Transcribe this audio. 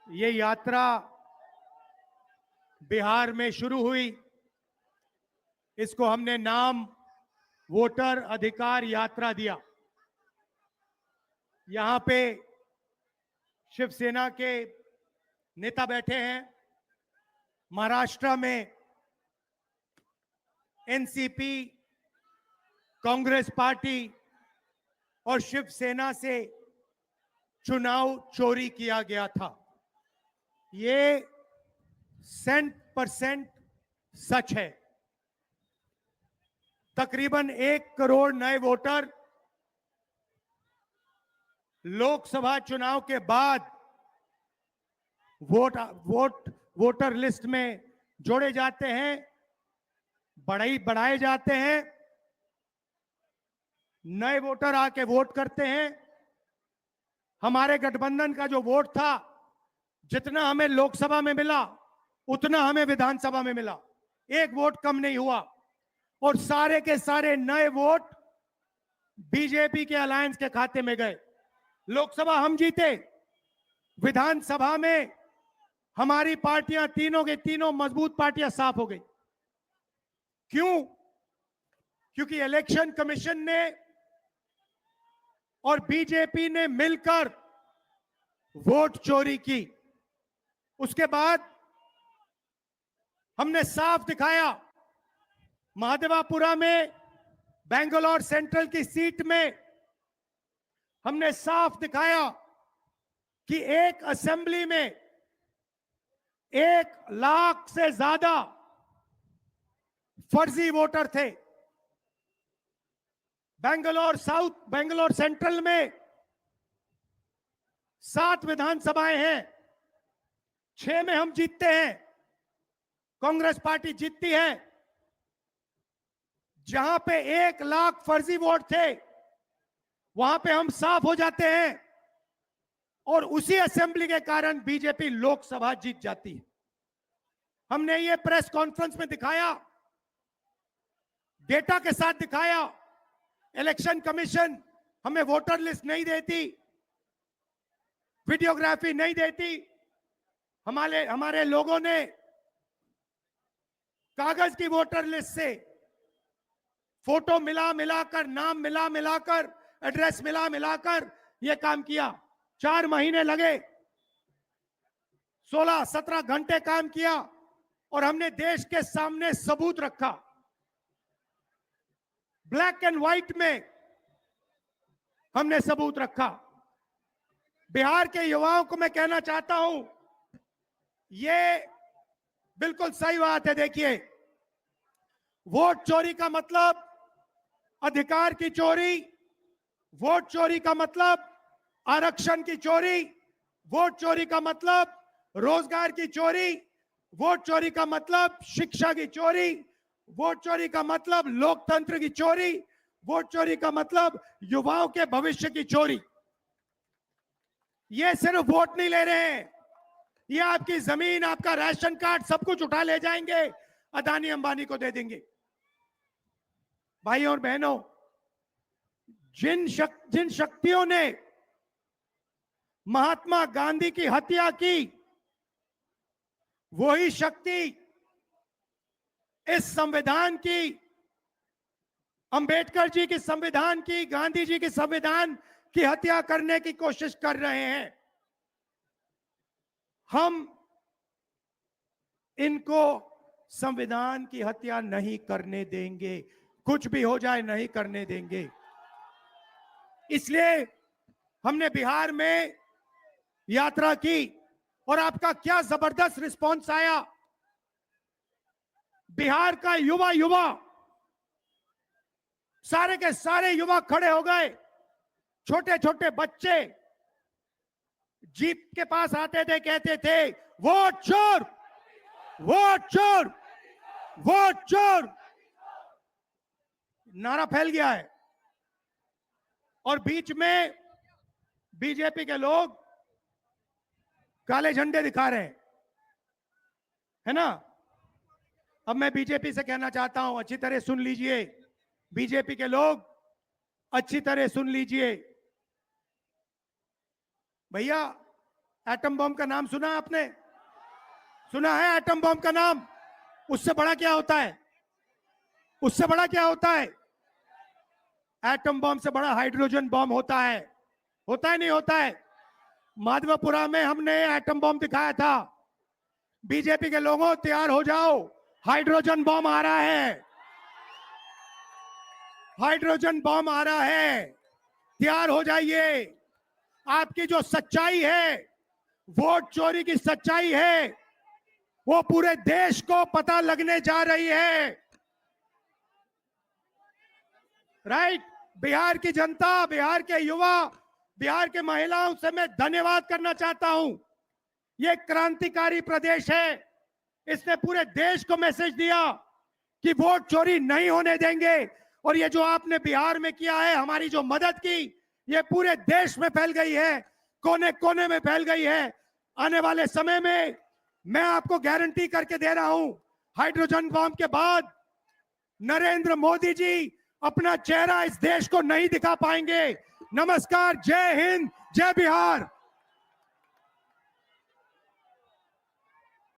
ये यात्रा बिहार में शुरू हुई। इसको हमने नाम वोटर अधिकार यात्रा दिया। यहां पे शिवसेना के नेता बैठे हैं। महाराष्ट्र में एनसीपी, कांग्रेस पार्टी और शिवसेना से चुनाव चोरी किया गया था। ये 100% सच है। तकरीबन 1 करोड़ नए वोटर लोकसभा चुनाव के बाद वोटर लिस्ट में जोड़े जाते हैं, बढ़ाए जाते हैं। नए वोटर आके वोट करते हैं। हमारे गठबंधन का जो वोट था, जितना हमें लोकसभा में मिला उतना हमें विधानसभा में मिला। 1 वोट कम नहीं हुआ। और सारे के सारे नए वोट बीजेपी के अलायंस के खाते में गए। लोकसभा हम जीते, विधानसभा में हमारी पार्टियां तीनों के तीनों मजबूत पार्टियां साफ हो गई। क्यों? क्योंकि इलेक्शन कमीशन ने और बीजेपी ने मिलकर वोट चोरी की। उसके बाद हमने साफ दिखाया, महादेवापुरा में बेंगलोर सेंट्रल की सीट में हमने साफ दिखाया कि एक असेंबली में 1 लाख से ज्यादा फर्जी वोटर थे। बेंगलोर सेंट्रल में 7 विधानसभाएं हैं, 6 में हम जीतते हैं, कांग्रेस पार्टी जीतती है। जहां पे 1 लाख फर्जी वोट थे, वहां पे हम साफ हो जाते हैं और उसी असेंबली के कारण बीजेपी लोकसभा जीत जाती है। हमने ये प्रेस कॉन्फ्रेंस में दिखाया, डेटा के साथ दिखाया। इलेक्शन कमीशन हमें वोटर लिस्ट नहीं देती, वीडियोग्राफी नहीं देती। हमारे लोगों ने कागज की वोटर लिस्ट से फोटो मिलाकर, नाम मिलाकर, एड्रेस मिलाकर यह काम किया। 4 महीने लगे, 16-17 घंटे काम किया और हमने देश के सामने सबूत रखा। ब्लैक एंड व्हाइट में हमने सबूत रखा। बिहार के युवाओं को मैं कहना चाहता हूं, यह बिल्कुल सही बात है। देखिए, वोट चोरी का मतलब अधिकार की चोरी, वोट चोरी का मतलब आरक्षण की चोरी, वोट चोरी का मतलब रोजगार की चोरी, वोट चोरी का मतलब शिक्षा की चोरी, वोट चोरी का मतलब लोकतंत्र की चोरी, वोट चोरी का मतलब युवाओं के भविष्य की चोरी। ये सिर्फ वोट नहीं ले रहे हैं, ये आपकी जमीन, आपका राशन कार्ड, सब कुछ उठा ले जाएंगे, अदानी अंबानी को दे देंगे। भाइयों और बहनों, जिन शक्तियों ने महात्मा गांधी की हत्या की, वही शक्ति इस संविधान की, अंबेडकर जी की संविधान की, गांधी जी की संविधान की हत्या करने की कोशिश कर रहे हैं। हम इनको संविधान की हत्या नहीं करने देंगे, कुछ भी हो जाए नहीं करने देंगे। इसलिए हमने बिहार में यात्रा की और आपका क्या जबरदस्त रिस्पांस आया। बिहार का युवा सारे के सारे युवा खड़े हो गए। छोटे छोटे बच्चे जीप के पास आते थे, कहते थे वोट चोर, वोट चोर, वोट चोर। नारा फैल गया है और बीच में बीजेपी के लोग काले झंडे दिखा रहे हैं, है ना। अब मैं बीजेपी से कहना चाहता हूं, अच्छी तरह सुन लीजिए, बीजेपी के लोग अच्छी तरह सुन लीजिए। भैया, एटम बम का नाम सुना है आपने? सुना है एटम बम का नाम? उससे बड़ा क्या होता है? उससे बड़ा क्या होता है? एटम बम से बड़ा हाइड्रोजन बम होता है। होता है नहीं होता है? माधवपुरा में हमने एटम बम दिखाया था। बीजेपी के लोगों तैयार हो जाओ, हाइड्रोजन बम आ रहा है। हाइड्रोजन बम आ रहा है, तैयार हो जाइए। आपकी जो सच्चाई है, वोट चोरी की सच्चाई है, वो पूरे देश को पता लगने जा रही है। राइट? बिहार की जनता, बिहार के युवा, बिहार के महिलाओं से मैं धन्यवाद करना चाहता हूं। ये क्रांतिकारी प्रदेश है। इसने पूरे देश को मैसेज दिया कि वोट चोरी नहीं होने देंगे। और ये जो आपने बिहार में किया है, हमारी जो मदद की, ये पूरे देश में फैल गई है, कोने कोने में फैल गई है। आने वाले समय में मैं आपको गारंटी करके दे रहा हूं, हाइड्रोजन बम के बाद नरेंद्र मोदी जी अपना चेहरा इस देश को नहीं दिखा पाएंगे। नमस्कार, जय हिंद, जय बिहार।